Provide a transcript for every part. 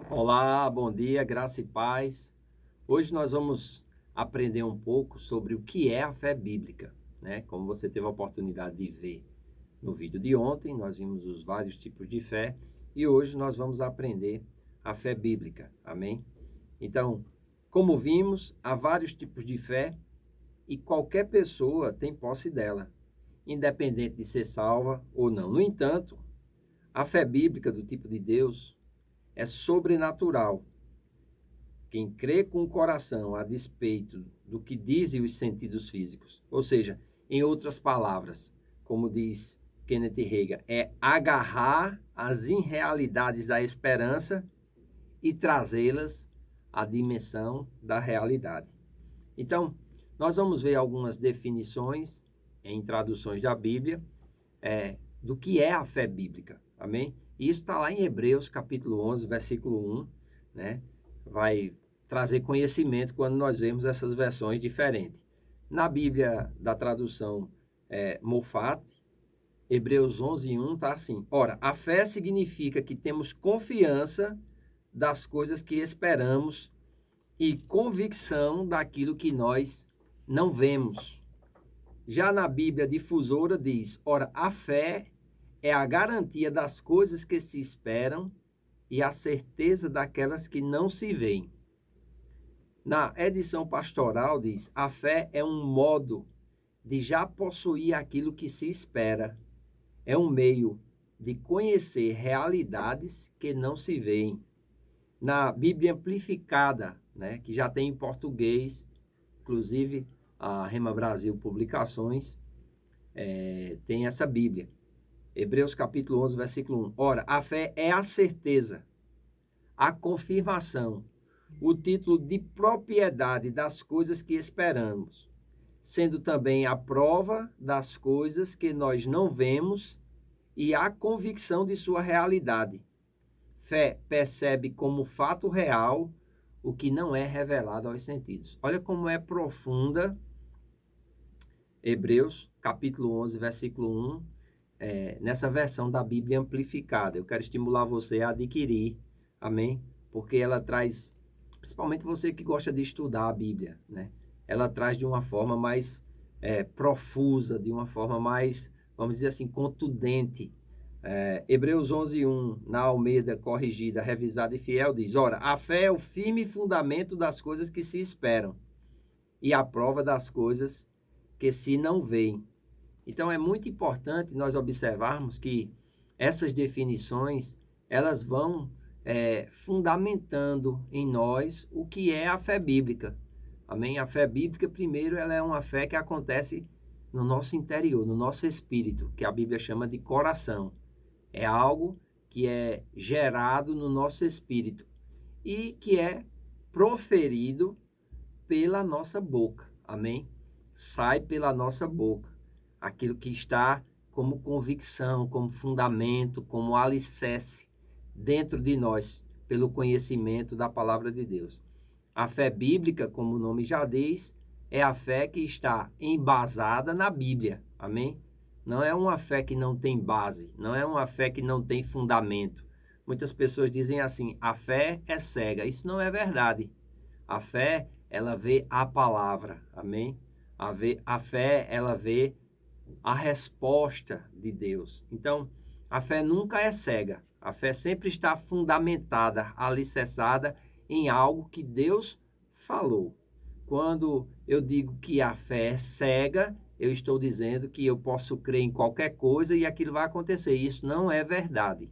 Olá, bom dia, graça e paz. Hoje nós vamos aprender um pouco sobre o que é a fé bíblica, né? Como você teve a oportunidade de ver no vídeo de ontem, nós vimos os vários tipos de fé e hoje nós vamos aprender a fé bíblica, amém? Então, como vimos, há vários tipos de fé e qualquer pessoa tem posse dela, independente de ser salva ou não. No entanto, a fé bíblica do tipo de Deus é sobrenatural. Quem crê com o coração a despeito do que dizem os sentidos físicos, ou seja, em outras palavras, como diz Kenneth Hagin, é agarrar as irrealidades da esperança e trazê-las à dimensão da realidade. Então, nós vamos ver algumas definições em traduções da Bíblia do que é a fé bíblica, amém? E isso está lá em Hebreus capítulo 11, versículo 1, né? Vai trazer conhecimento quando nós vemos essas versões diferentes. Na Bíblia da tradução Mofat, Hebreus 11, 1 está assim: ora, a fé significa que temos confiança das coisas que esperamos e convicção daquilo que nós não vemos. Já na Bíblia difusora diz: ora, a fé é a garantia das coisas que se esperam e a certeza daquelas que não se veem. Na edição pastoral diz: a fé é um modo de já possuir aquilo que se espera. É um meio de conhecer realidades que não se veem. Na Bíblia Amplificada, né, que já tem em português, inclusive a Rema Brasil Publicações, tem essa Bíblia. Hebreus capítulo 11, versículo 1. Ora, a fé é a certeza, a confirmação, o título de propriedade das coisas que esperamos, sendo também a prova das coisas que nós não vemos e a convicção de sua realidade. Fé percebe como fato real o que não é revelado aos sentidos. Olha como é profunda Hebreus capítulo 11, versículo 1, nessa versão da Bíblia amplificada. Eu quero estimular você a adquirir, amém? Porque ela traz, principalmente você que gosta de estudar a Bíblia, né? Ela traz de uma forma mais profusa, de uma forma mais, vamos dizer assim, contundente. Hebreus 11, 1, na Almeida corrigida, revisada e fiel, diz: ora, a fé é o firme fundamento das coisas que se esperam e a prova das coisas que se não veem. Então é muito importante nós observarmos que essas definições elas vão fundamentando em nós o que é a fé bíblica. Amém? A fé bíblica, primeiro, ela é uma fé que acontece no nosso interior, no nosso espírito, que a Bíblia chama de coração. É algo que é gerado no nosso espírito e que é proferido pela nossa boca. Amém? Sai pela nossa boca aquilo que está como convicção, como fundamento, como alicerce dentro de nós, pelo conhecimento da palavra de Deus. A fé bíblica, como o nome já diz, é a fé que está embasada na Bíblia. Amém? Não é uma fé que não tem base, não é uma fé que não tem fundamento. Muitas pessoas dizem assim: a fé é cega. Isso não é verdade. A fé, ela vê a palavra. Amém? A fé, ela vê a resposta de Deus. Então, a fé nunca é cega. A fé sempre está fundamentada, alicerçada em algo que Deus falou. Quando eu digo que a fé é cega, eu estou dizendo que eu posso crer em qualquer coisa e aquilo vai acontecer. Isso não é verdade.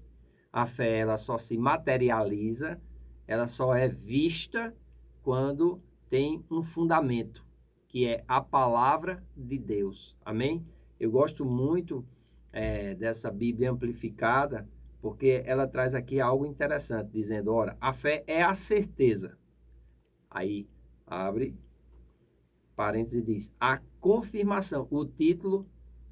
A fé, ela só se materializa, ela só é vista quando tem um fundamento, que é a palavra de Deus. Amém? Eu gosto muito dessa Bíblia amplificada, porque ela traz aqui algo interessante, dizendo: ora, a fé é a certeza. Aí abre parênteses e diz: a confirmação, o título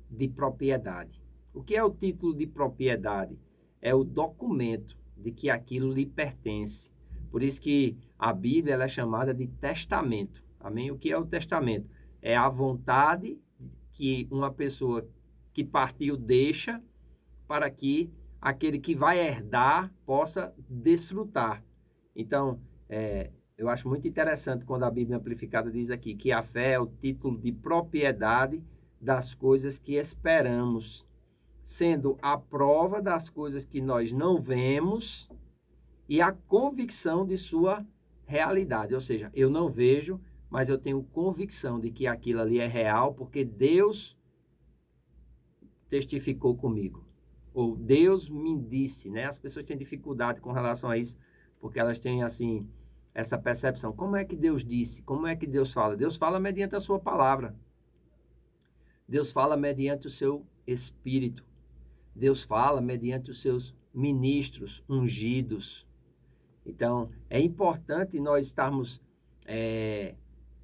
de propriedade. O que é o título de propriedade? É o documento de que aquilo lhe pertence. Por isso que a Bíblia ela é chamada de testamento. Amém? O que é o testamento? É a vontade que uma pessoa que partiu deixa para que aquele que vai herdar possa desfrutar. Então, eu acho muito interessante quando a Bíblia Amplificada diz aqui que a fé é o título de propriedade das coisas que esperamos, sendo a prova das coisas que nós não vemos e a convicção de sua realidade. Ou seja, eu não vejo, mas eu tenho convicção de que aquilo ali é real, porque Deus testificou comigo. Ou Deus me disse, né? As pessoas têm dificuldade com relação a isso, porque elas têm, assim, essa percepção. Como é que Deus disse? Como é que Deus fala? Deus fala mediante a sua palavra. Deus fala mediante o seu Espírito. Deus fala mediante os seus ministros ungidos. Então, é importante nós estarmos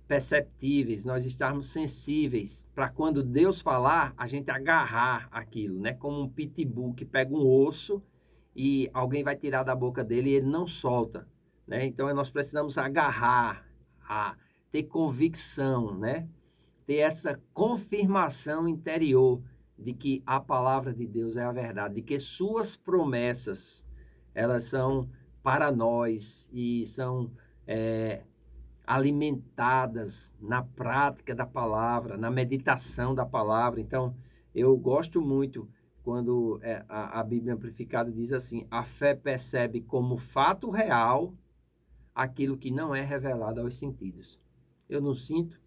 perceptíveis, nós estarmos sensíveis para quando Deus falar, a gente agarrar aquilo, né? Como um pitbull que pega um osso e alguém vai tirar da boca dele e ele não solta, né? Então, nós precisamos agarrar, ter convicção, né? Ter essa confirmação interior de que a palavra de Deus é a verdade, de que suas promessas, elas são para nós e são alimentadas na prática da palavra, na meditação da palavra. Então, eu gosto muito quando a Bíblia Amplificada diz assim: a fé percebe como fato real aquilo que não é revelado aos sentidos. Eu não sinto,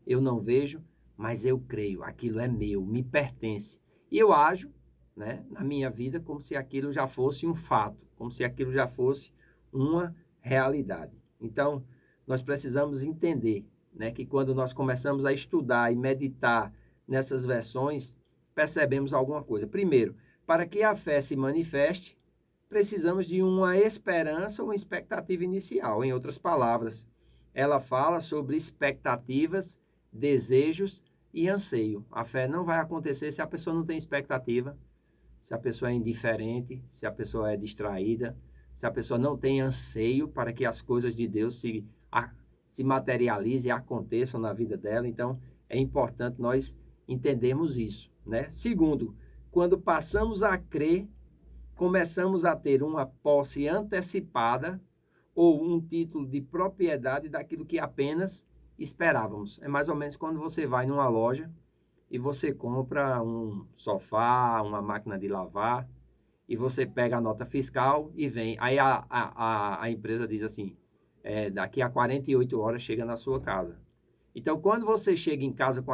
eu não vejo, mas eu creio, aquilo é meu, me pertence. E eu ajo, né, na minha vida como se aquilo já fosse um fato, como se aquilo já fosse uma realidade. Então, nós precisamos entender, né, que quando nós começamos a estudar e meditar nessas versões, percebemos alguma coisa. Primeiro, para que a fé se manifeste, precisamos de uma esperança ou uma expectativa inicial. Em outras palavras, ela fala sobre expectativas, desejos e anseio. A fé não vai acontecer se a pessoa não tem expectativa, se a pessoa é indiferente, se a pessoa é distraída, se a pessoa não tem anseio para que as coisas de Deus se materializem e aconteçam na vida dela. Então, é importante nós entendermos isso, né? Segundo, quando passamos a crer, começamos a ter uma posse antecipada ou um título de propriedade daquilo que apenas esperávamos. É mais ou menos quando você vai numa loja e você compra um sofá, uma máquina de lavar, e você pega a nota fiscal e vem. Aí a empresa diz assim, daqui a 48 horas chega na sua casa. Então, quando você chega em casa com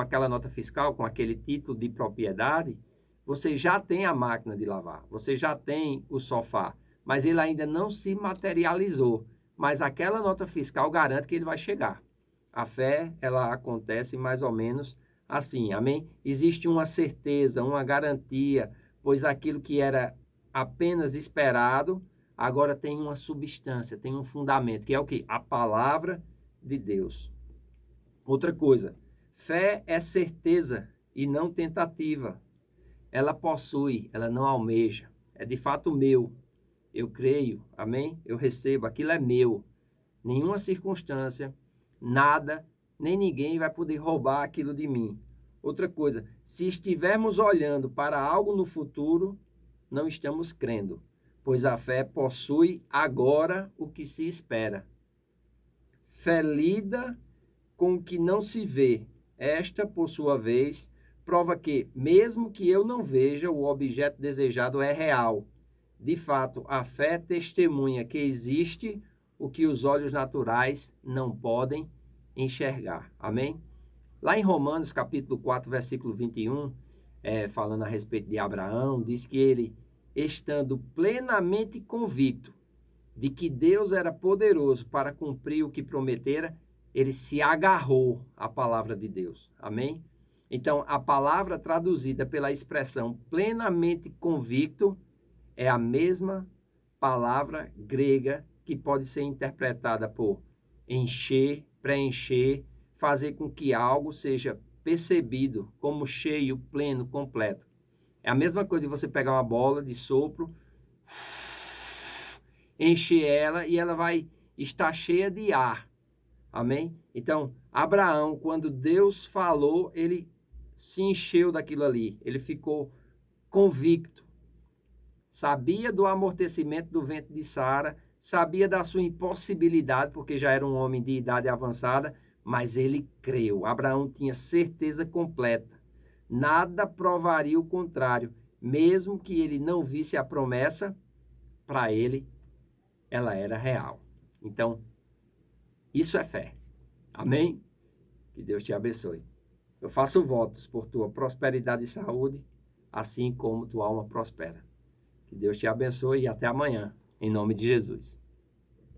aquela nota fiscal, com aquele título de propriedade, você já tem a máquina de lavar, você já tem o sofá, mas ele ainda não se materializou. Mas aquela nota fiscal garante que ele vai chegar. A fé, ela acontece mais ou menos assim, amém? Existe uma certeza, uma garantia, pois aquilo que era apenas esperado, agora tem uma substância, tem um fundamento, que é o quê? A palavra de Deus. Outra coisa, fé é certeza e não tentativa. Ela possui, ela não almeja. É de fato meu. Eu creio, amém? Eu recebo, aquilo é meu. Nenhuma circunstância, nada, nem ninguém vai poder roubar aquilo de mim. Outra coisa, se estivermos olhando para algo no futuro, não estamos crendo, pois a fé possui agora o que se espera. Fé lida com o que não se vê. Esta, por sua vez, prova que, mesmo que eu não veja, o objeto desejado é real. De fato, a fé testemunha que existe o que os olhos naturais não podem enxergar. Amém? Lá em Romanos, capítulo 4, versículo 21, falando a respeito de Abraão, diz que ele, estando plenamente convicto de que Deus era poderoso para cumprir o que prometera, ele se agarrou à palavra de Deus. Amém? Então, a palavra traduzida pela expressão plenamente convicto é a mesma palavra grega que pode ser interpretada por encher, preencher, fazer com que algo seja percebido como cheio, pleno, completo. É a mesma coisa de você pegar uma bola de sopro, encher ela e ela vai estar cheia de ar. Amém? Então, Abraão, quando Deus falou, ele se encheu daquilo ali. Ele ficou convicto. Sabia do amortecimento do ventre de Sara, sabia da sua impossibilidade, porque já era um homem de idade avançada, mas ele creu. Abraão tinha certeza completa. Nada provaria o contrário. Mesmo que ele não visse a promessa, para ele, ela era real. Então, isso é fé. Amém? Que Deus te abençoe. Eu faço votos por tua prosperidade e saúde, assim como tua alma prospera. Que Deus te abençoe e até amanhã, em nome de Jesus.